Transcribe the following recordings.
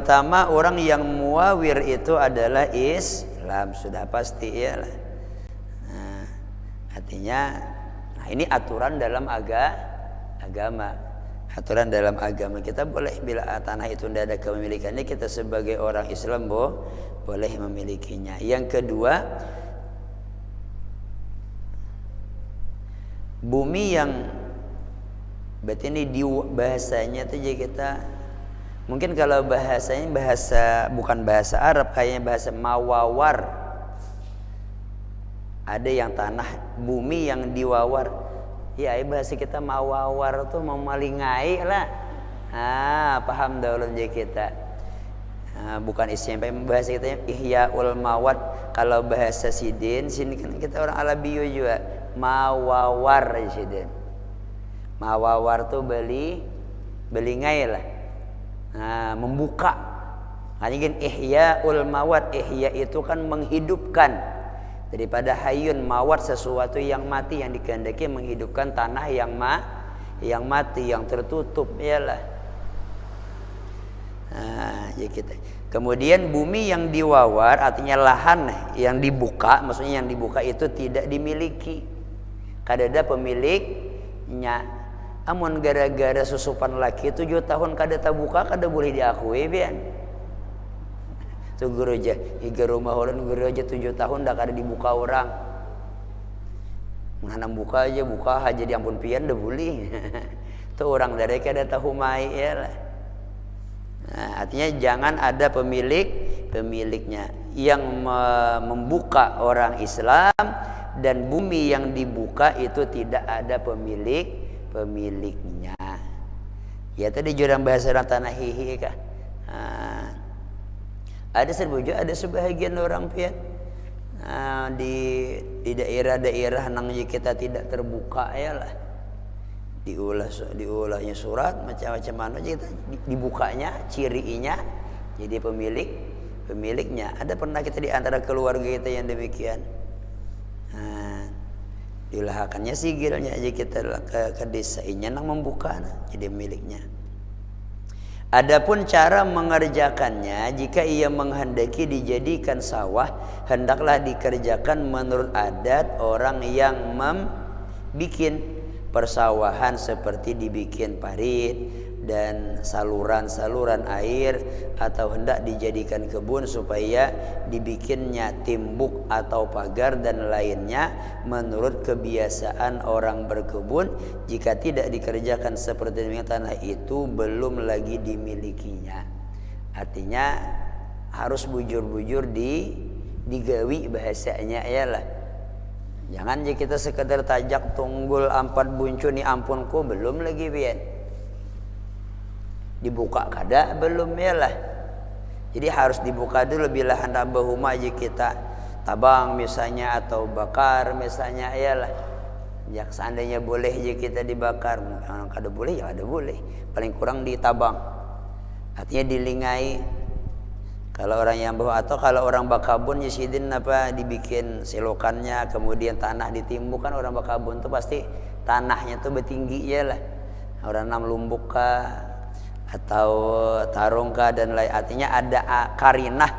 pertama orang yang muawir itu adalah Islam, sudah pasti ya lah. Nah, artinya, nah ini aturan dalam agama. Aturan dalam agama kita boleh bila tanah itu tidak ada kepemilikannya, kita sebagai orang Islam boleh memilikinya. Yang kedua, bumi yang berarti ini di bahasanya itu jadi kita mungkin kalau bahasanya bukan bahasa Arab, kayaknya bahasa Mawawar. Ada yang tanah bumi yang diwawar. Ya, bahasa kita mawawar tuh memalingai lah. Paham dahulu aja kita. Bukan istilah bahasa kita ihyaul mawad. Kalau bahasa Sidin, sini kan kita orang Arabiyo juga. Mawawar Sidin. Mawawar tuh belingai lah. Membuka. Hanya ihyaul mawad, ihya itu kan menghidupkan. Daripada hayun mawat, sesuatu yang mati yang dikehendaki menghidupkan tanah yang mati, yang tertutup, iyalah. Ya kita. Kemudian bumi yang diwawar artinya lahan yang dibuka, maksudnya yang dibuka itu tidak dimiliki. Kadada pemiliknya. Amun gara-gara susupan laki 7 tahun kada terbuka, kada boleh diakui bian. Tuh guru aja, higa rumah orang guru aja 7 tahun dah kada dibuka orang. Menanam buka aja diampun pian dah boleh. Tuh orang dari kada tahu mai ya lah. Nah, artinya jangan ada pemiliknya yang membuka orang Islam, dan bumi yang dibuka itu tidak ada pemiliknya. Ya tadi jurang bahasa tanah hihi kah? Ada sebahagian orang pian di daerah-daerah nang kita tidak terbuka ya lah, diulahnya surat macam-macam mana kita dibukanya cirinya jadi pemiliknya. Ada pernah kita di antara keluarga kita yang demikian, diulahakannya sigilnya aja kita ke desanya nang membuka jadi miliknya. Adapun cara mengerjakannya, jika ia menghendaki dijadikan sawah, hendaklah dikerjakan menurut adat orang yang membikin persawahan, seperti dibikin parit dan saluran-saluran air, atau hendak dijadikan kebun supaya dibikinnya timbuk atau pagar dan lainnya menurut kebiasaan orang berkebun. Jika tidak dikerjakan seperti demikian, tanah itu belum lagi dimilikinya. Artinya harus bujur-bujur digawi bahasanya ya lah. Jangan aja kita sekedar tajak tunggul 4 buncu ni ampunku belum lagi bian. Dibuka kada belum ya lah. Jadi harus dibuka dulu bila hendak berhumah aja kita tabang misalnya atau bakar misalnya ya lah. Ya seandainya boleh aja kita dibakar, kada boleh ya ada boleh. Paling kurang ditabang. Artinya dilingai. Kalau orang yang bawa, atau kalau orang bakabun ya sidin apa dibikin selokannya, kemudian tanah ditimbuk kan orang bakabun tuh pasti tanahnya tuh bertinggi ya lah. Orang nam lumbuk kah atau tarungkah dan lain, artinya ada karinah,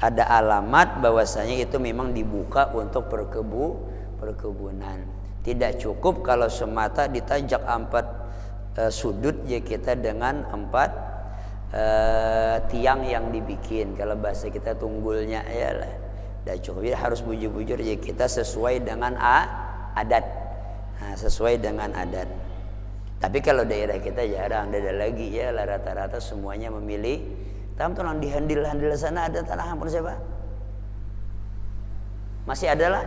ada alamat bahwasanya itu memang dibuka untuk perkebunan. Tidak cukup kalau semata ditajak 4 sudut ya kita dengan 4 tiang yang dibikin. Kalau bahasa kita tunggulnya ya lah. Tidak cukup, ya harus bujur-bujur ya kita sesuai dengan adat. Sesuai dengan adat. Tapi kalau daerah kita jarang ada lagi ya lah, rata-rata semuanya memilih. Tam tuh di handil sana ada tanah ampun siapa? Masih ada lah.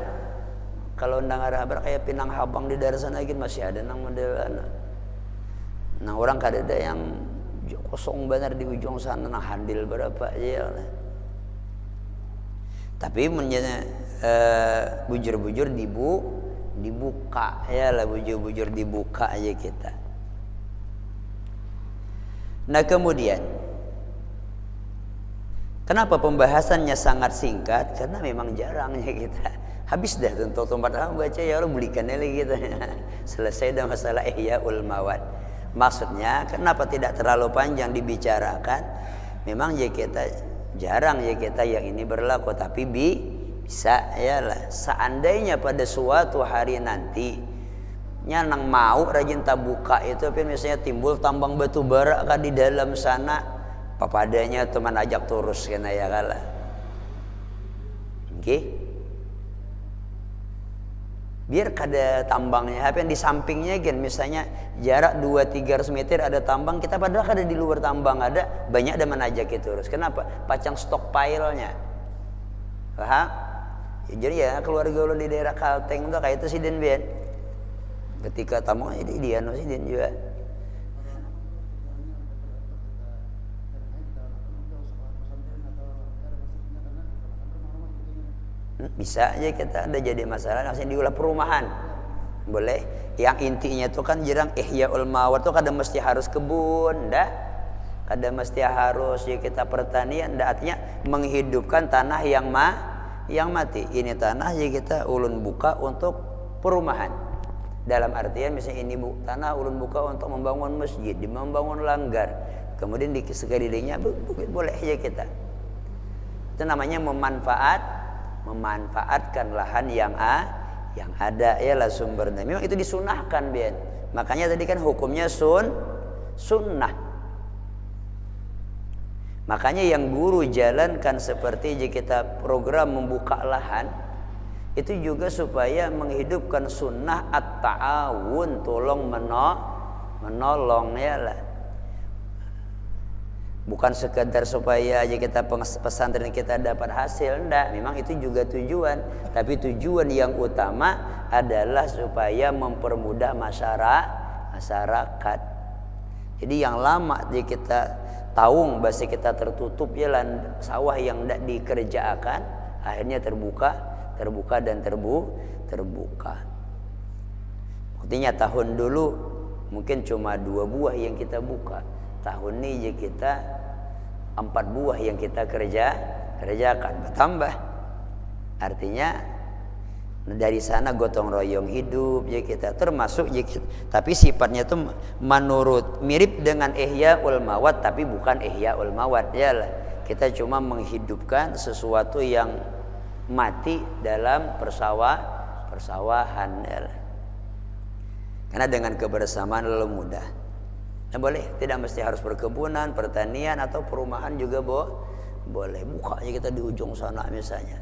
Kalau undang arah kayak Pinang Habang di daerah sana lagi masih ada nang model. Nah orang kada ada yang kosong benar di ujung sana nang handil berapa ya lah. Tapi bujur-bujur dibuka ya lah, bujur-bujur dibuka aja kita. Nah kemudian kenapa pembahasannya sangat singkat? Karena memang jarangnya kita. Habis dah tentu tempat baca ya Allah belikannya lagi gitu. Selesai dah masalah ihyaul mawad. Maksudnya kenapa tidak terlalu panjang dibicarakan? memang ya kita jarang ya kita yang ini berlaku, tapi bisa ya lah. Seandainya pada suatu hari nanti nang mau rajin tabuka itu, tapi misalnya timbul tambang batu bara kan di dalam sana, papadanya teman ajak terus kena ya kalah. Oke, biar kada tambangnya, apa yang di sampingnya kan, misalnya jarak 2-300 meter ada tambang, kita padahal kada di luar tambang ada banyak ada menajak itu terus. Kenapa? Pacang stockpile-nya, paham? Ya, jadi ya keluarga lo di daerah Kalteng itu kayak itu sih den Ben. Ketika tambang ini dia no sih den juga. Bisa aja kita ada jadi masalah langsung diulah perumahan boleh. Yang intinya itu kan jarang ihyaul mawat tuh kada mesti harus kebun dah, kada mesti harus ya kita pertanian dah, artinya menghidupkan tanah yang mati. Ini tanah ya kita ulun buka untuk perumahan, dalam artian misalnya ini tanah ulun buka untuk membangun masjid, membangun langgar, kemudian di sekelilingnya boleh aja kita. Itu namanya memanfaatkan lahan yang ada ya lah sumbernya. Memang itu disunahkan Ben. Makanya tadi kan hukumnya sunnah. Makanya yang guru jalankan seperti jika kita program membuka lahan itu juga supaya menghidupkan sunnah at-ta'awun, tolong menolong ya lah. Bukan sekedar supaya aja kita pesantren kita dapat hasil, enggak. Memang itu juga tujuan, tapi tujuan yang utama adalah supaya mempermudah masyarakat. Jadi yang lama di kita taung basi kita tertutup ya lan sawah yang enggak dikerjakan, akhirnya terbuka dan terbuka. Buktinya tahun dulu mungkin cuma 2 buah yang kita buka. Tahun ini kita 4 buah yang kita kerjakan bertambah. Artinya dari sana gotong royong hidup ya kita, termasuk ya kita. Tapi sifatnya itu menurut mirip dengan ihyaul mawat, tapi bukan ihyaul mawat ya lah. Kita cuma menghidupkan sesuatu yang mati dalam persawahan ya lah. Karena dengan kebersamaan lalu mudah. Nah, boleh, tidak mesti harus perkebunan, pertanian atau perumahan juga boleh. Buka aja kita di ujung sana misalnya.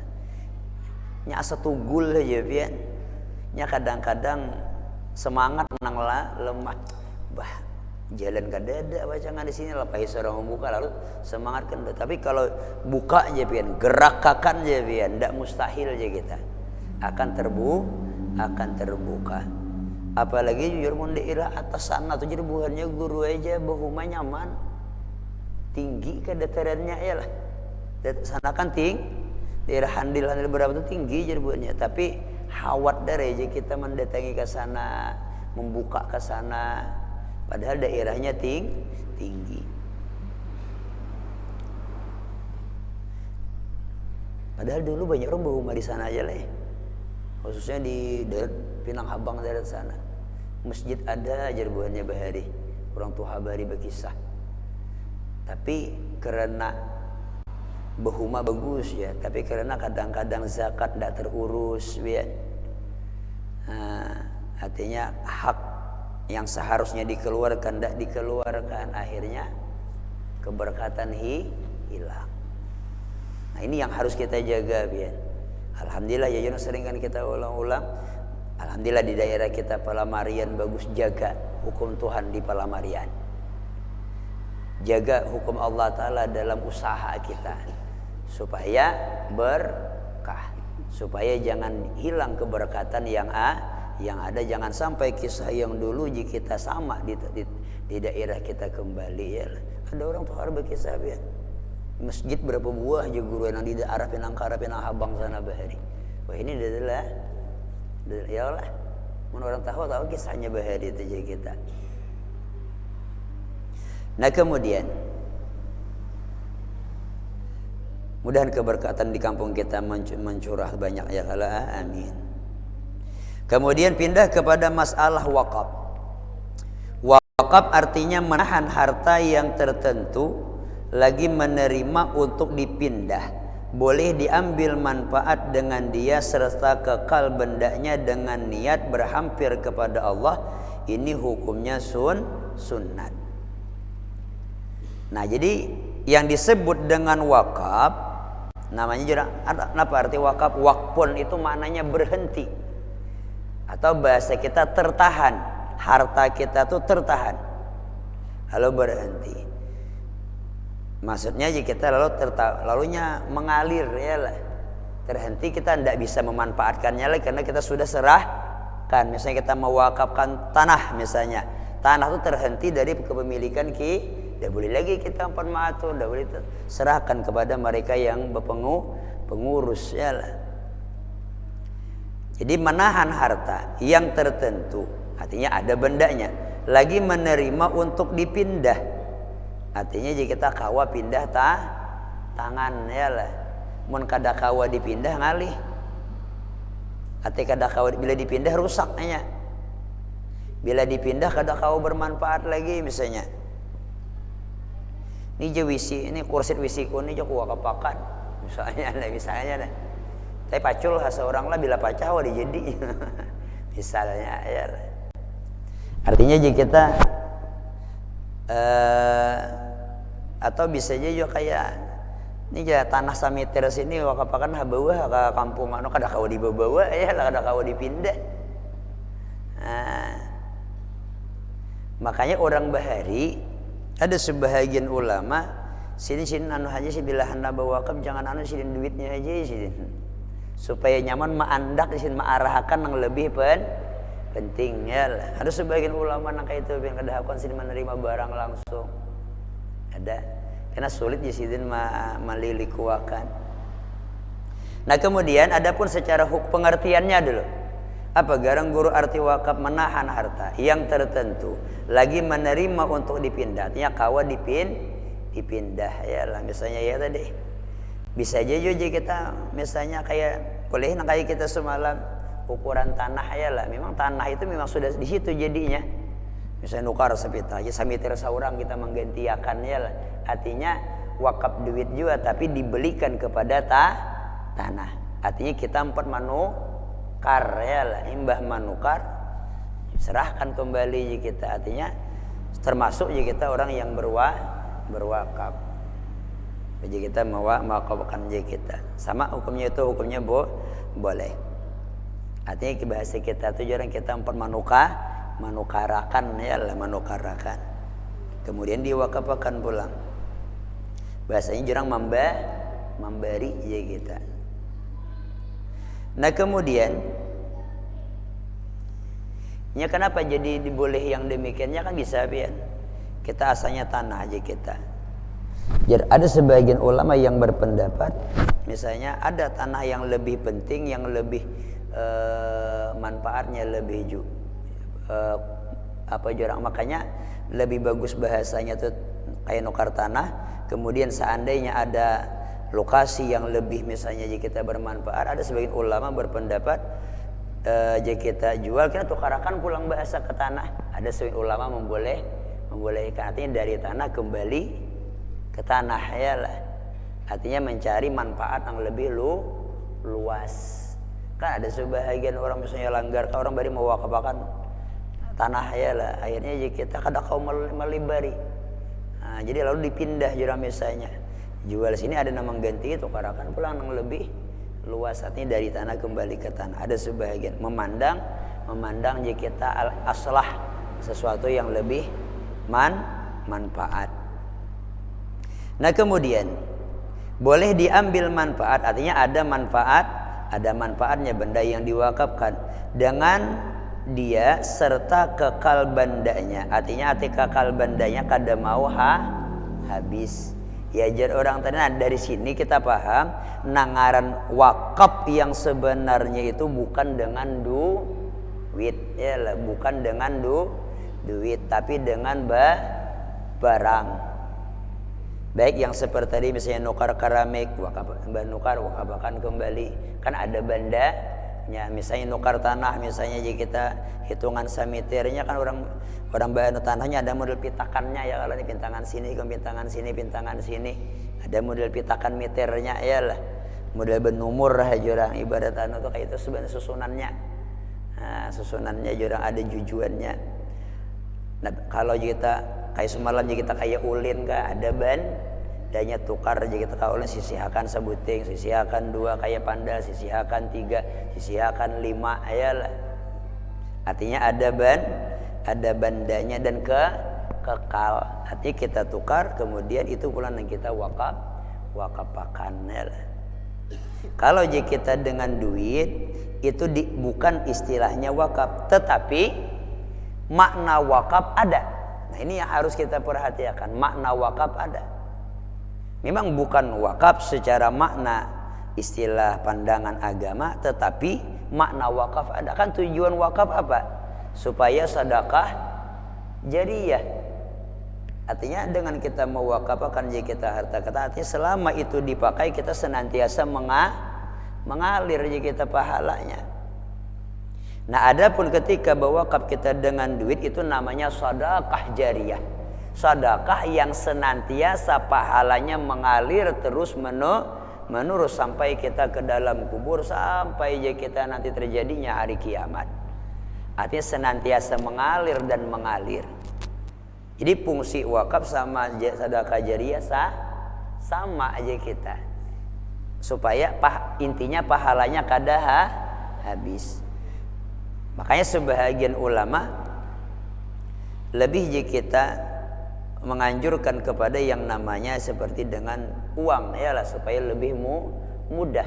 Nya setugul aja pian. Nya kadang-kadang semangat nang lemah. Bah, jalan kadada bacangan di sini lepas orang membuka lalu semangat kan. Tapi kalau buka aja pian, gerakkan aja pian, ndak mustahil aja kita. Akan terbuka. Apalagi jujur mun daerah atas sana tuh jadi buahnya guru aja bahuma nyaman, tinggi ke datarannya ya lah. Sana kan daerah handil berapa tuh tinggi jadi buahnya, tapi hawat dari aja kita mendatangi ke sana, membuka ke sana, padahal daerahnya tinggi. Padahal dulu banyak orang bahuma di sana aja lah. Khususnya di Pinang Habang daerah sana, masjid ada ajar buahnya bahari, orang tua habari berkisah. Tapi karena bahuma bagus ya, tapi karena kadang-kadang zakat tidak terurus ya. Artinya hak yang seharusnya dikeluarkan tidak dikeluarkan, akhirnya keberkatan hilang. Nah ini yang harus kita jaga ya. Alhamdulillah ya Yunus sering kan kita ulang-ulang. Alhamdulillah di daerah kita Palamarian bagus, jaga hukum Tuhan di Palamarian. Jaga hukum Allah Ta'ala dalam usaha kita supaya berkah, supaya jangan hilang keberkatan yang ada. Jangan sampai kisah yang dulu jika kita sama di daerah kita kembali ya. Ada orang tuh harus berkisah ya. Masjid berapa buah aja guru yang di daerah Pinang Habang sana bahari. Wah ini adalah ya Allah, orang tahu kisahnya bahari itu aja kita. Nah kemudian mudahan keberkatan di kampung kita mencurah banyak ya Allah, amin. Kemudian pindah kepada masalah wakaf. Wakaf artinya menahan harta yang tertentu lagi menerima untuk dipindah, boleh diambil manfaat dengan dia serta kekal bendanya dengan niat berhampir kepada Allah, ini hukumnya sunnat. Nah, jadi yang disebut dengan wakaf namanya juga apa arti wakaf? Wakfun itu maknanya berhenti, atau bahasa kita tertahan, harta kita tuh tertahan lalu berhenti. Maksudnya jika kita lalunya mengalir, ya lah, terhenti, kita tidak bisa memanfaatkannya lagi karena kita sudah serahkan. Misalnya kita mewakafkan tanah, misalnya tanah itu terhenti dari kepemilikan tidak boleh lagi kita mengatur, tidak boleh serahkan kepada mereka yang pengurus, ya lah. Jadi menahan harta yang tertentu, artinya ada bendanya, lagi menerima untuk dipindah. Artinya jika kita kawa pindah tangan, ya lah, mun kada kawa dipindah ngalih. Artinya kada kawa bila dipindah rusaknya. Bila dipindah kada kawa bermanfaat lagi, misalnya. Ini je wisi, ini kursi wisiku ini je kuwa kepakan. Misalnya dah. Tapi pacul seorang lah bila pacah dijadi. Misalnya, ya lah. Artinya jika kita atau bisa aja juga kayak ini ya tanah samiter sini wakapakan habawa ke kampung anu kada kawa dibawa, ya lah, kada kawa dipindah. Nah, makanya orang bahari ada sebahagian ulama sini anu aja sih bila hendak bawa wakaf jangan anu sini duitnya aja sini supaya nyaman maandak sini maarahkan yang lebih penting, ya lah. Ada sebagian ulama yang kayak itu yang kadang sini menerima barang langsung. Ada, karena sulit jisidin melilikuakan. Nah, kemudian adapun secara pengertiannya dulu. Apa garang guru arti wakaf? Menahan harta yang tertentu, lagi menerima untuk dipindah. Artinya kawa dipindah, ya lah. Misalnya ya tadi, bisa aja juga kita misalnya kayak boleh kayak kita semalam ukuran tanah, ya lah. Memang tanah itu memang sudah di situ jadinya. Misalnya nukar sepita aja samitir saurang kita menggantiakannya lah. Artinya wakaf duit juga tapi dibelikan kepada tanah. Artinya kita empat manukar, ya lah, imbah manukar serahkan kembali kita. Artinya termasuk kita orang yang berwakaf. Jadi kita mewakafkan kita. Sama hukumnya itu hukumnya boleh. Artinya bahasa kita itu jarang kita empat manukarakan, ya lah, manukarakan. Kemudian diwakafkan pulang. Bahasanya jarang memberi ya kita. Nah, kemudian ya kenapa jadi diboleh yang demikiannya kan bisa pian. Kita asalnya tanah aja kita. Jadi ada sebagian ulama yang berpendapat misalnya ada tanah yang lebih penting, yang lebih manfaatnya lebih makanya lebih bagus bahasanya tuh kayak nukar tanah. Kemudian seandainya ada lokasi yang lebih misalnya jika kita bermanfaat, ada sebagian ulama berpendapat jika kita jual kita tukarakan pulang bahasa ke tanah. Ada sebagian ulama membolehkan, artinya dari tanah kembali ke tanah, ya lah. Artinya mencari manfaat yang lebih luas. Kan ada sebagian orang misalnya langgar, orang bari mewakafkan tanah, ya lah, akhirnya kita kada kau melibari. Nah, jadi lalu dipindah jurang misalnya jual sini ada nama ganti itu karakan pulang yang lebih luas, artinya dari tanah kembali ke tanah. Ada sebagian memandang jika kita aslah sesuatu yang lebih manfaat. Nah, kemudian boleh diambil manfaat, artinya ada manfaatnya benda yang diwakafkan dengan dia serta kekal bandanya. Artinya kekal bandanya kada mau habis. Ya jar orang tadi, nah dari sini kita paham nangaran wakaf yang sebenarnya itu bukan dengan duit, ya lah, bukan dengan duit tapi dengan barang. Baik yang seperti tadi misalnya nukar keramik, nukar wakafakan kembali. Kan ada Ya, misalnya nukar tanah, misalnya jika kita hitungan samiternya kan orang bayar tanahnya ada model pitakannya ya, kalau ini pintangan sini, pintangan sini, pintangan sini, ada model pitakan meternya ya lah, model benumur lah jurang ibarat anu tuh kayak itu sebenarnya susunannya. Nah, susunannya jurang ada jujuannya. Nah, kalau kita kayak semalam kita kayak ulin kah ada ban danya tukar aja kita kaulin sisihakan sebuting, sisihakan 2 kayak pandal, sisihakan 3, sisihakan 5 ayalah. Artinya ada bandanya dan kekal. Artinya kita tukar kemudian itu pula yang kita wakapakan ya. Kalau jika kita dengan duit itu bukan istilahnya wakaf, tetapi makna wakaf ada. Nah, ini yang harus kita perhatikan, makna wakaf ada. Memang bukan wakaf secara makna istilah pandangan agama, tetapi makna wakaf ada. Kan tujuan wakaf apa? Supaya sedekah jariyah. Artinya dengan kita mewakafkan kita harta kita, artinya selama itu dipakai kita senantiasa mengalir kita pahalanya. Nah, adapun ketika berwakaf kita dengan duit itu namanya sedekah jariyah. Sedekah yang senantiasa pahalanya mengalir terus menerus sampai kita ke dalam kubur, sampai kita nanti terjadinya hari kiamat. Artinya senantiasa mengalir dan mengalir. Jadi fungsi wakaf sama sedekah jariyah sama aja kita. Supaya intinya pahalanya kada habis. Makanya sebahagian ulama lebih kita menganjurkan kepada yang namanya seperti dengan uang ya lah, supaya lebih mudah.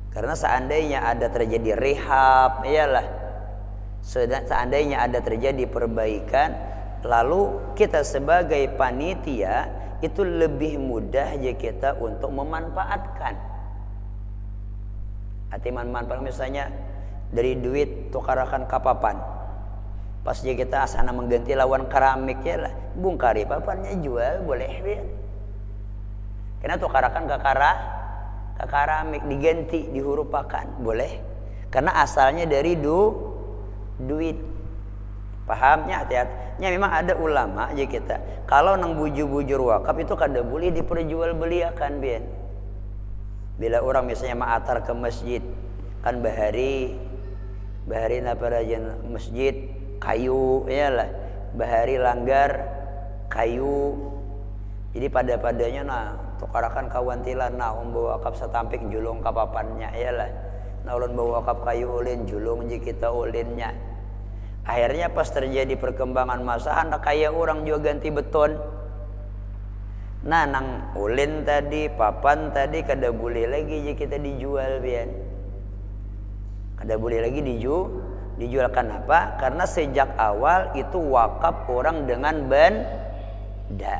Karena seandainya ada terjadi rehab ya lah, seandainya ada terjadi perbaikan, lalu kita sebagai panitia itu lebih mudah aja kita untuk memanfaatkan. Artinya memanfaatkan misalnya dari duit tukarakan kapapan. Pas kita asana mengganti lawan keramik ya lah, bungkari papannya jual boleh ya. Karena tukarakan ke keramik diganti dihurupakan boleh. Karena asalnya dari duit. Pahamnya hati-hatinya memang ada ulama aja kita. Kalau nang bujur-bujur wakaf itu kada boleh diperjualbeliakan bian. Bila orang misalnya ma'atar ke masjid kan bahari naparajan masjid kayu ya lah, bahari langgar kayu. Jadi padanya nah tukarakan kawantilan nah bawa wakaf setampik julung kapapannya ya lah. Nah ulun bawa wakaf kayu ulin julung je kita ulinnya. Akhirnya pas terjadi perkembangan masa hendak kaya orang juga ganti beton. Nah nang ulin tadi papan tadi kada boleh lagi je kita dijual bian. Kada boleh lagi dijual. Kenapa? Karena sejak awal itu wakaf orang dengan benda.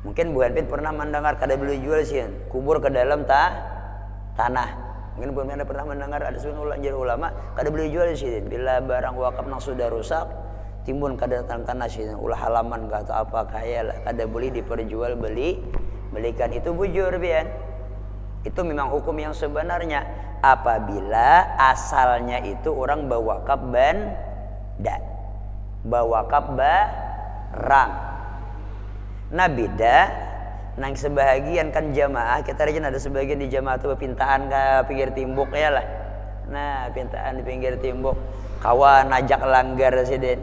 Mungkin Bu Hanfin pernah mendengar kada boleh jual sih kubur ke dalam tanah. Mungkin Bu Hanfin pernah mendengar ada sebagian ulama kada boleh jual sih. Bila barang wakaf nang sudah rusak timbun ke dalam tanah sih, ulah halaman atau apa kaya lah, kada boleh belikan. Itu bujur bian. Itu memang hukum yang sebenarnya. Apabila asalnya itu orang bawakaf benda, bawakaf barang. Nah beda nang sebahagian kan jamaah kita rajin ada sebagian di jamaah itu pintaan ke pinggir timbuk ya lah. Nah pintaan di pinggir timbuk kawan najak langgar residen.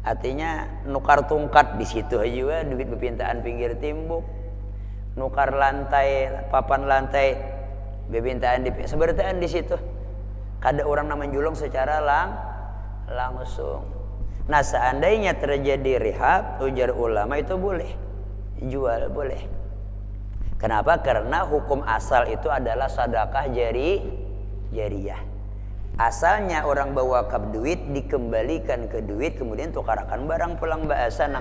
Artinya nukar tungkat di situ aja duit bepintaan pinggir timbuk. Nukar lantai papan lantai bebintaan sebertaan di situ. Kada orang nama julung secara langsung. Nah seandainya terjadi rehab, ujar ulama itu boleh jual, boleh. Kenapa? Karena hukum asal itu adalah sedekah jariyah. Asalnya orang bawa wakaf duit dikembalikan ke duit, kemudian tukarakan barang pulang bahasa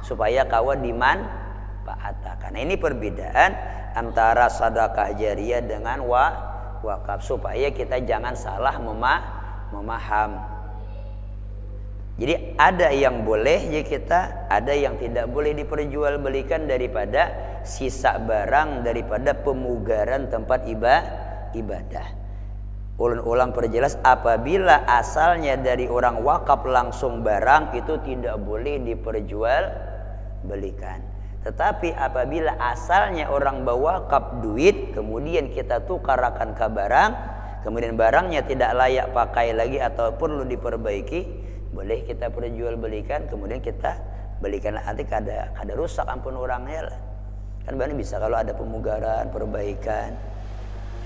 supaya kawan dimanfaatkan. Nah ini perbedaan antara sedekah jariyah dengan wakaf supaya kita jangan salah memaham. Jadi ada yang boleh ya kita, ada yang tidak boleh diperjualbelikan daripada sisa barang, daripada pemugaran tempat ibadah. Ulun ulang perjelas, apabila asalnya dari orang wakaf langsung barang itu tidak boleh diperjual belikan. Tetapi apabila asalnya orang berwakaf duit, kemudian kita tukarakan ke barang, kemudian barangnya tidak layak pakai lagi atau perlu diperbaiki, boleh kita perjualbelikan, kemudian kita belikan. Nanti kada rusak ampun orangnya lah. Kan banyak bisa kalau ada pemugaran, perbaikan,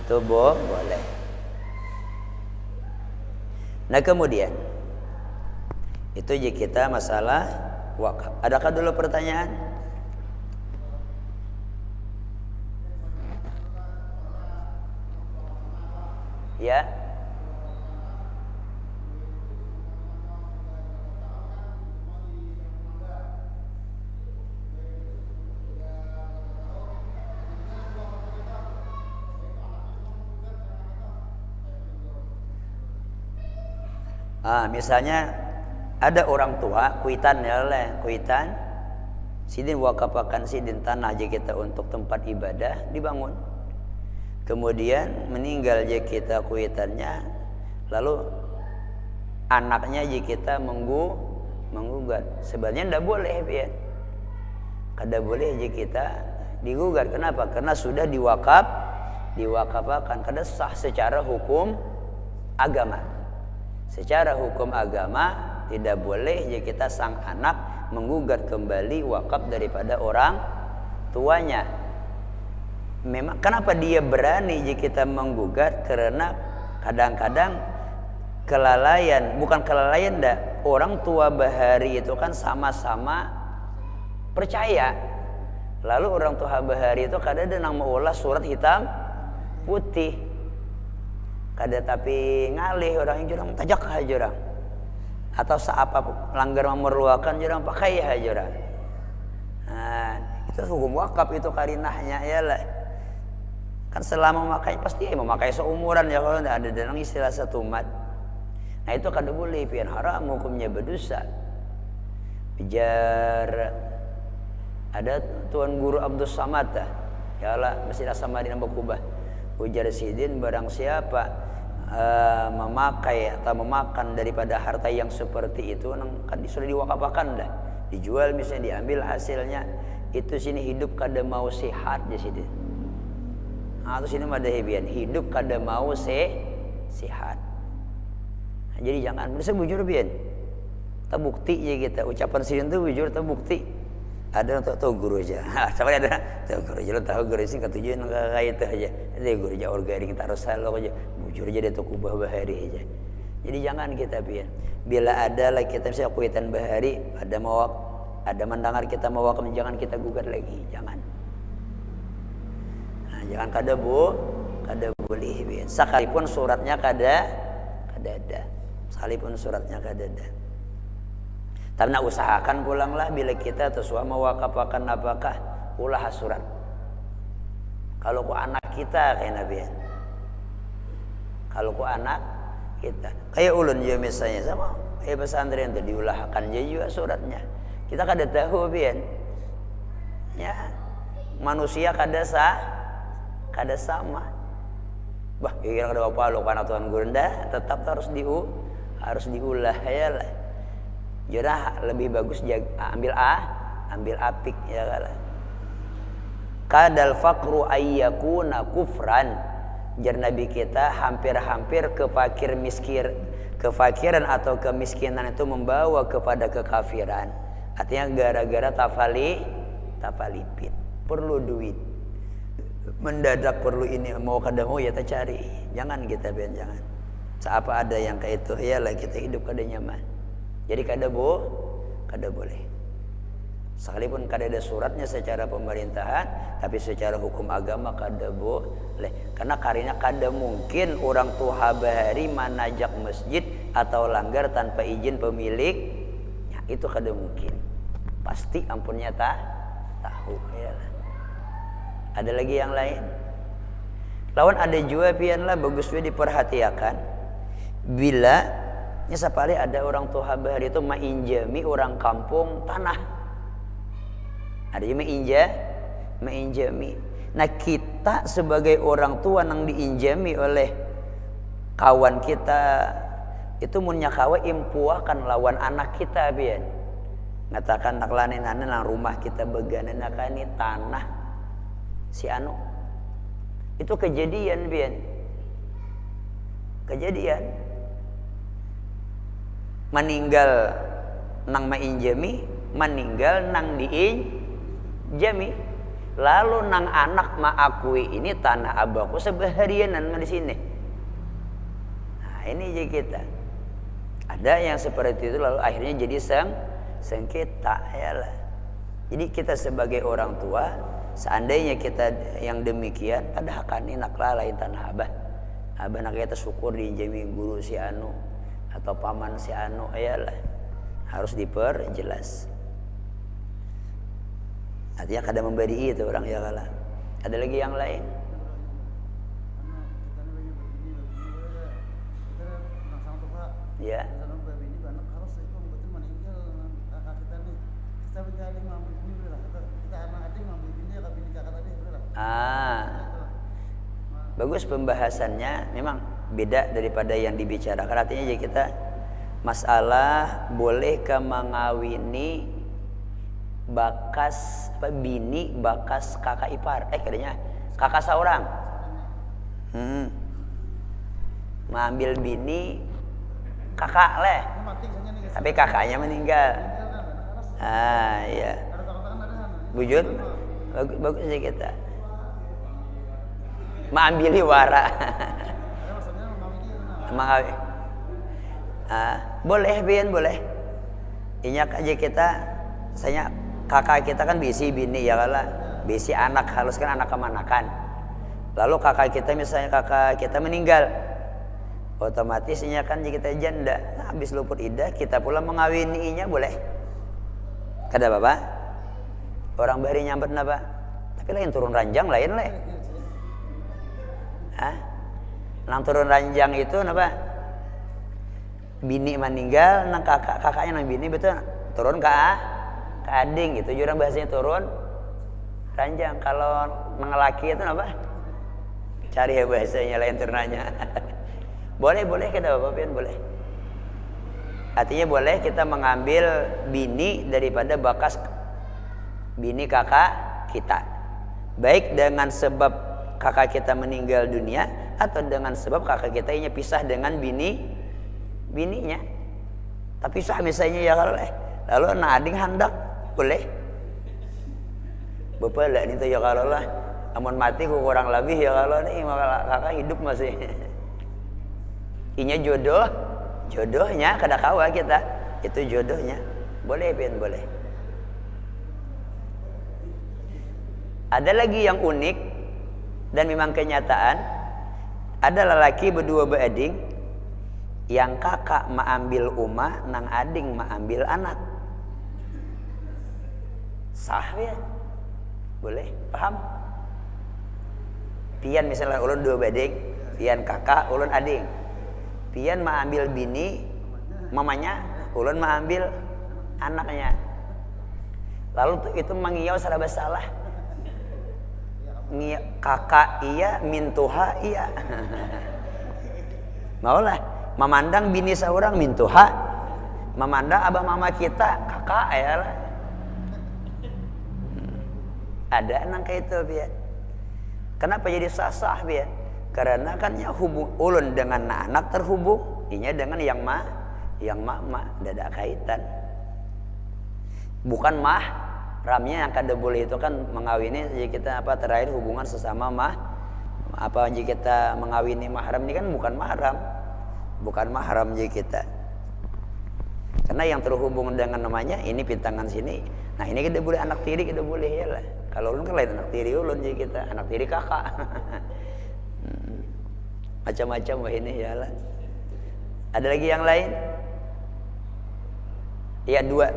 itu boleh. Nah kemudian itu aja kita masalah wakaf. Adakah dulu pertanyaan? Ya. Misalnya ada orang tua kuitan ya lah, kuitan sidin wakafakan sidin tanah aja kita untuk tempat ibadah dibangun. Kemudian meninggal aja kita kuitannya, lalu anaknya aja kita menggugat. Sebenarnya ndak boleh ya. Kada boleh aja kita digugat. Kenapa? Karena sudah diwakafkan, kada sah secara hukum agama. Secara hukum agama tidak boleh ya kita sang anak menggugat kembali wakaf daripada orang tuanya. Memang kenapa dia berani jika kita menggugat? Karena kadang-kadang kelalaian, bukan kelalaian dah. Orang tua bahari itu kan sama-sama percaya. Lalu orang tua bahari itu kadang-kadang mengolah surat hitam putih. Kada tapi ngalih orang yang jurang tajak ha jurang. Atau seapa langgar memerluakan jurang pakai ha jurang. Nah, itu hukum wakaf itu karinahnya ya lah. Kan selama memakai pasti memakai seumuran ya, kalau tidak ada dalam istilah satu mat. Nah itu kada boleh, pian haram hukumnya berdosa. Bijar ada Tuan Guru Abdul Samad ya lah Masjid As-Samadin Bakubah. Ujar sidin barang siapa memakai atau memakan daripada harta yang seperti itu kan sudah diwakafkan dah, dijual misalnya, diambil hasilnya, itu sini hidup kada mau sehat di sini. Nah, terus ini ada hebian hidup kada mau sehat. Nah, jadi jangan bisa bujur bian. Tak bukti ya kita ucapan sidin tu bujur tak bukti. Ada untuk tahu guru aja. Siapa ada tahu guru aja, lo tahu guru sih ketujuan kayak itu aja. Ada guru aja organik taruh salok aja. Bujur aja dia tu kubah bahari aja. Jadi jangan kita pian. Bila ada lah kita misalnya kuitan bahari, ada mendengar kita mewakaf, jangan kita gugat lagi, jangan. Nah, jangan kada boleh pian. Sekalipun suratnya kada ada. Sekalipun suratnya kada ada. Tapi nak usahakan pulanglah bila kita tersuah mewakafkan apakah ulah surat. Kalau ku anak kita kayak Nabi. Kalau ku anak kita kayak ulun juga misalnya sama kayak pesantren itu diulahkan juga suratnya. Kita kada tahu pian. Ya. Manusia kada sama. Bah, kira kada apa lo kana Tuhan Gurunda tetap harus diulah ya lah. Jadi lebih bagus ambil apik ya kan. Kadal faqru ayyakuna kufran. Jar Nabi kita hampir-hampir kefakiran atau kemiskinan itu membawa kepada kekafiran. Artinya gara-gara tafalipit. Perlu duit. Mendadak perlu ini, mau kada mau ya kita cari. Jangan kita jangan. Seapa ada yang kayak itu ya lah kita hidup kada nyaman. Jadi kada boleh. Sekalipun kada ada suratnya secara pemerintahan, tapi secara hukum agama kada boleh. Karena kada mungkin orang tua bahari manajak masjid atau langgar tanpa izin pemilik. Ya, itu kada mungkin. Pasti ampunnya tahu ya. Ada lagi yang lain. Lawan ada juga pian lah bagus juga diperhatikan. Bila sapali ada orang tua bahari itu mainjami orang kampung tanah. Ada yang mainjami. Nah kita sebagai orang tua yang diinjami oleh kawan kita itu munya kawa impuakan lawan anak kita bian. Ngatakan nak lanin nang rumah kita beganan ini tanah si anu. Itu kejadian bian. Kejadian meninggal nang mainjami, meninggal nang diinjami. Lalu nang anak akui ini tanah abahku sebaharianan di sini. Nah, ini jadi kita. Ada yang seperti itu lalu akhirnya jadi sengketa ya lah. Jadi kita sebagai orang tua, seandainya kita yang demikian, pada hakani nak lain tanah abah. Abah nak kita syukur diinjami guru si anu atau paman si anu ya lah. Harus diperjelas. Artinya kada memberi itu orang ya kalah. Ada lagi yang lain? Ya. Bagus pembahasannya. Memang beda daripada yang dibicarakan. Artinya jadi kita masalah bolehkah mengawini bakas bini bakas kakak ipar katanya kakak seorang mengambil bini kakak leh tapi kakaknya meninggal. Iya wujud bagus sih kita mengambil wara boleh bian boleh inyak aja kita saya kakak kita kan bisi bini ya kala bisi anak halus kan anak kemanakan. Lalu kakak kita misalnya kakak kita meninggal, otomatisnya kan kita janda. Nah, habis luput iddah kita pula mengawininya boleh. Kada bapak? Orang bahari nyambet napa? Tapi lain turun ranjang lain leh. Nang turun ranjang itu napa? Bini meninggal, nang kakaknya nang bini betul turun ke ading gitu, jurang bahasanya turun ranjang. Kalau mengelaki itu apa? Cari ya bahasanya lain turnanya. boleh kita bapak boleh. Artinya boleh kita mengambil bini daripada bakas bini kakak kita, baik dengan sebab kakak kita meninggal dunia atau dengan sebab kakak kita ini pisah dengan bininya. Tapi sah misalnya ya kalau lalu nading hendak boleh. Bapak lah ini tuh ya kalau lah amun mati kurang lebih ya kalau nih kakak hidup masih. Inya jodohnya kada kawa kita itu jodohnya boleh pian boleh. Ada lagi yang unik dan memang kenyataan, ada lelaki berdua berading yang kakak mengambil umah nang ading mengambil anak. Sah ya? Boleh, paham? Pian misalnya ulun dua bading, pian kakak, ulun ading. Pian mengambil bini, mamanya, ulun mengambil anaknya. Lalu itu mengiyau serba salah. Kakak iya, mintuha iya. Maulah, memandang bini seorang mintuha, memandang abah mama kita kakak ya lah. Ada nang kayak itu biar. Kenapa jadi sah-sah biar? Karena kan ya hubung ulun dengan anak terhubung, inya dengan yang mama, tidak ada kaitan. Bukan mahramnya yang kada boleh itu kan mengawini jadi kita apa terakhir hubungan sesama apa jika kita mengawini mahram ini kan bukan mahram jadi kita. Karena yang terhubung dengan namanya ini pintangan sini. Nah ini kita boleh anak tiri kita boleh ya lah. Kalau ulun kan lain anak tiri ulun jadi kita anak tiri kakak. Macam-macam wah ini ya lah. Ada lagi yang lain? Iya 2.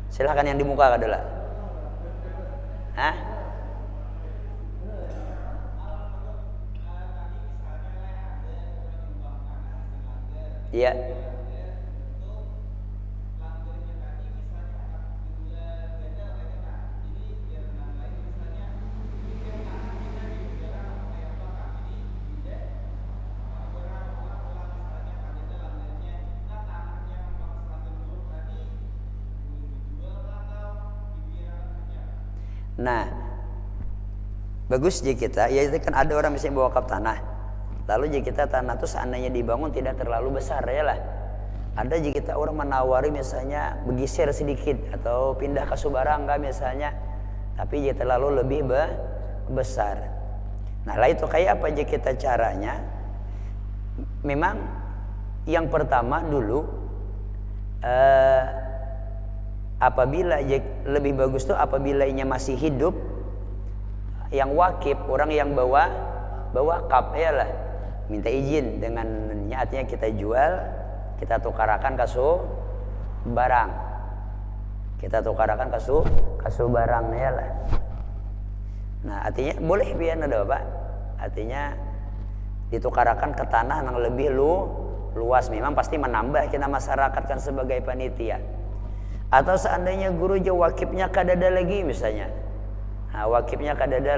Silahkan yang di muka adalah. Hah? Iya. Nah, bagus jika kita, ya itu kan ada orang misalnya bawa wakaf tanah. Lalu jika kita tanah itu seandainya dibangun tidak terlalu besar ya lah. Ada jika kita orang menawari misalnya bergeser sedikit atau pindah ke Subarangga misalnya, tapi jika terlalu lebih besar. Nah, lah itu kayak apa jika kita caranya? Memang yang pertama dulu apabila lebih bagus tuh apabila inya masih hidup, yang wakif orang yang bawa kap ya lah, minta izin dengan artinya kita jual, kita tukarakan kasu barang, kita tukarakan kasu barang ya lah. Nah artinya boleh biar ada Bapak, artinya ditukarakan ke tanah yang lebih luas, memang pasti menambah kita masyarakat kan sebagai panitia. Atau seandainya guru wakifnya kadada lagi misalnya, nah, wakifnya kadada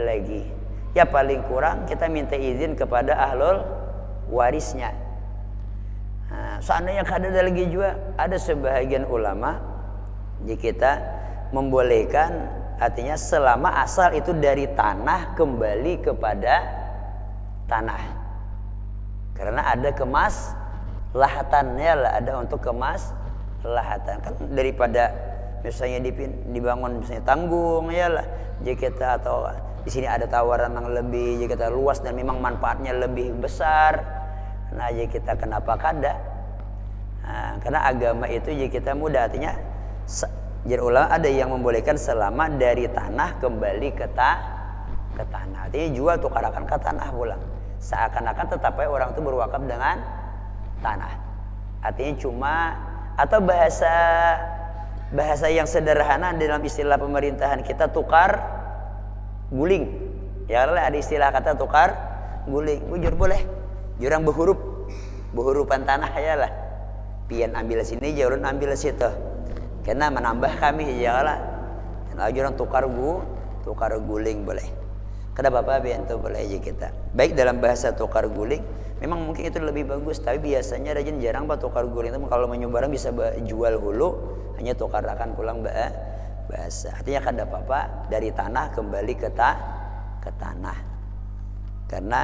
lagi, ya paling kurang kita minta izin kepada ahlul warisnya. Nah, seandainya kadada lagi juga ada sebahagian ulama jika kita membolehkan, artinya selama asal itu dari tanah kembali kepada tanah, karena ada kemaslahatannya lah, ada untuk kemaslahatan kan, daripada misalnya dibangun misalnya tanggung ya lah jika kita, atau di sini ada tawaran yang lebih jika kita luas dan memang manfaatnya lebih besar. Nah jika kita kenapa kada? Nah, karena agama itu jika kita mudah, artinya jadi ulama ada yang membolehkan selama dari tanah kembali ke tanah, artinya jual tukarakan ke tanah pulang, seakan-akan tetap orang itu berwakaf dengan tanah. Artinya cuma, atau bahasa yang sederhana dalam istilah pemerintahan kita, tukar guling. Ya ada istilah kata tukar guling. Jujur boleh, jurang berhurupan tanah ya lah. Pian ambil sini, jurang ambil situ. Karena menambah kami ya lah. Nah, jurang tukar guling boleh. Kada apa-apa pian itu boleh aja kita. Baik dalam bahasa tukar guling, memang mungkin itu lebih bagus, tapi biasanya rajin jarang tukar guling itu kalau menyumbang bisa jual hulu, hanya tukar akan pulang bahasa. Artinya kada apa-apa dari tanah kembali ke tanah. Karena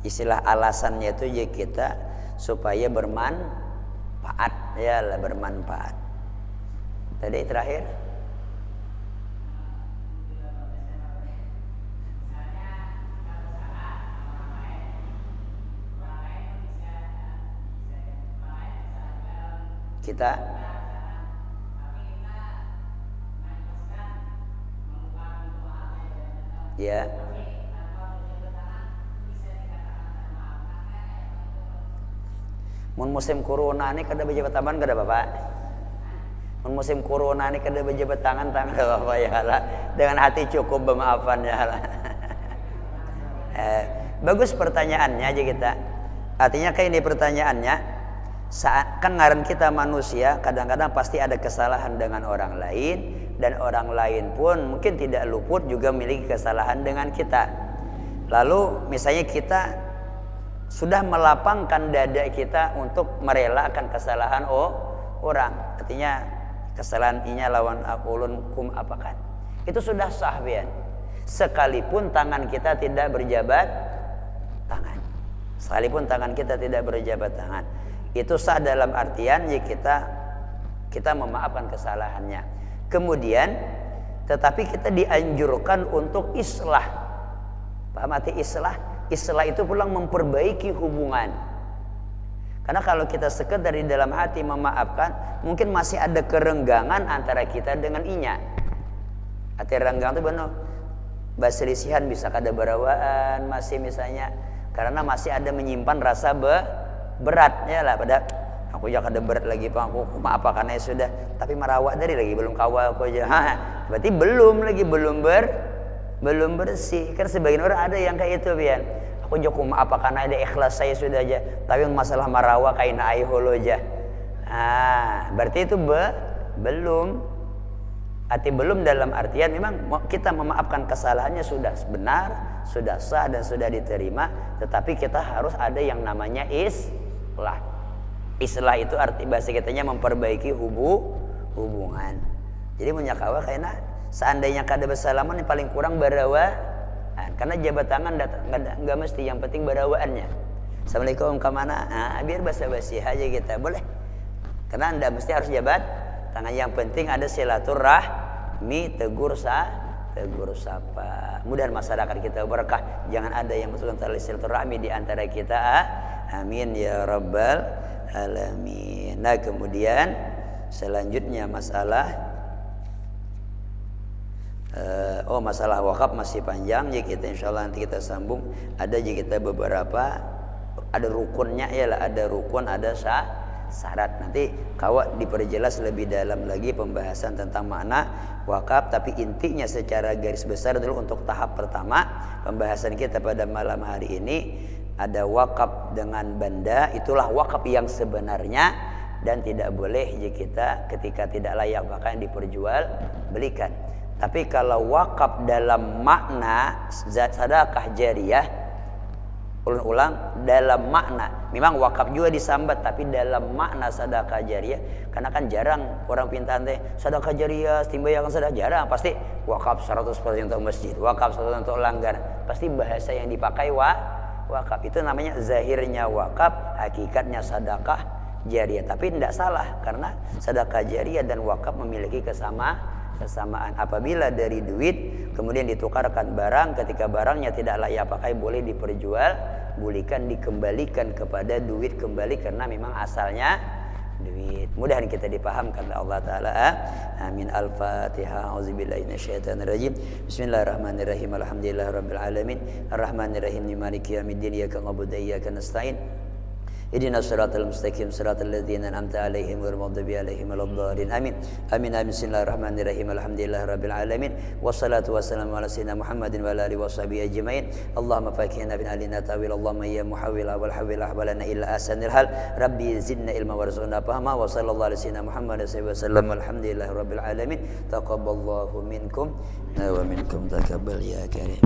istilah alasannya itu ya kita supaya bermanfaat ya lah, bermanfaat. Tadi terakhir kita ya mun musim corona ini kada bejabat tangan kada Bapak, mun musim corona ini kada bejabat tangan kada Bapak ya lah, dengan hati cukup bermaafan ya lah. Bagus pertanyaannya aja kita, artinya kayak ini pertanyaannya. Saat kan ngaran kita manusia, kadang-kadang pasti ada kesalahan dengan orang lain, dan orang lain pun mungkin tidak luput juga memiliki kesalahan dengan kita. Lalu misalnya kita sudah melapangkan dada kita untuk merelakan kesalahan orang, artinya kesalahan inya lawan ulun kum apakan, itu sudah sah bian, sekalipun tangan kita tidak berjabat tangan, sekalipun tangan kita tidak berjabat tangan. Itu sah dalam artian ya kita memaafkan kesalahannya. Kemudian tetapi kita dianjurkan untuk islah. Paham arti islah? Islah itu pulang memperbaiki hubungan. Karena kalau kita sekedar di dalam hati memaafkan, mungkin masih ada kerenggangan antara kita dengan inya. Arti renggang itu benar. Baselisihan bisa kada berawaan masih misalnya, karena masih ada menyimpan rasa beratnya lah, pada aku ya kada berat lagi pak, aku maaf karena ya sudah, tapi merawat dari lagi belum kawal aku aja, berarti belum bersih. Kan sebagian orang ada yang kayak itu pian, aku joko maaf karena ada ikhlas saya sudah aja, tapi masalah merawat kain air holo aja, berarti itu belum. Arti belum dalam artian memang kita memaafkan kesalahannya sudah benar, sudah sah dan sudah diterima, tetapi kita harus ada yang namanya islah. Islah itu arti bahasa kitanya memperbaiki hubungan. Jadi menyakawa kayaknya Seandainya kada bersalaman paling kurang barawaan. Karena jabat tangan enggak mesti, yang penting barawaannya. Assalamualaikum ke mana? Biar basa-basi aja kita, boleh. Karena Anda mesti harus jabat tangan, yang penting ada silaturahmi, tegur sapa. Mudah masyarakat kita berkah, jangan ada yang betul tali silaturahmi di antara kita. Amin ya rabbal alamin. Nah, kemudian selanjutnya masalah masalah wakaf masih panjang, jadi kita insyaallah nanti kita sambung. Ada jadi kita beberapa, ada rukunnya ya lah, ada rukun, ada syarat. Nanti kawak diperjelas lebih dalam lagi pembahasan tentang makna wakaf, tapi intinya secara garis besar dulu untuk tahap pertama pembahasan kita pada malam hari ini ada wakaf dengan banda. Itulah wakaf yang sebenarnya dan tidak boleh jika kita ketika tidak layak maka diperjual belikan. Tapi kalau wakaf dalam makna sedekah jariyah, ulang dalam makna, memang wakaf juga disambat, tapi dalam makna sedekah jariyah, karena kan jarang orang pintaan teh sedekah jariyah timbayakan sedekah, jarang. Pasti wakaf 100% untuk masjid, wakaf 100% untuk langgar, pasti bahasa yang dipakai wakaf. Itu namanya zahirnya wakaf, hakikatnya sedekah jariyah. Tapi tidak salah, karena sedekah jariyah dan wakaf memiliki kesamaan. Apabila dari duit kemudian ditukarkan barang, ketika barangnya tidak layak pakai boleh diperjual belikan, dikembalikan kepada duit kembali, karena memang asalnya duit. Mudah kita dipahamkan oleh Allah Ta'ala. Amin. Al-Fatihah. Auzubillahi minasyaitonirrajim. Bismillahirrahmanirrahim. Alhamdulillahirabbil alamin. Arrahmanirrahim. Maliki yaumiddin. Iyyaka na'budu wa iyyaka nasta'in. Ihdinas siratal mustaqim siratal ladzina an'amta 'alaihim ghairil maghdubi 'alaihim waladdallin. Amin. Amin. Bismillahirrahmanirrahim. Alhamdulillahirabbil alamin. Wassalatu wassalamu ala sayyidina Muhammadin wa ala alihi washabihi ajmain. Allahumma faqihna bin alina tawil. Allahumma ya muhawwil wal hawil ahbalana illa asanil hal. Rabbi zidna ilma warzuqna fahma. Wa sallallahu ala sayyidina Muhammad wa sallam. Alhamdulillahirabbil alamin. Taqabbalallahu minkum wa minkum taqabbal ya karim.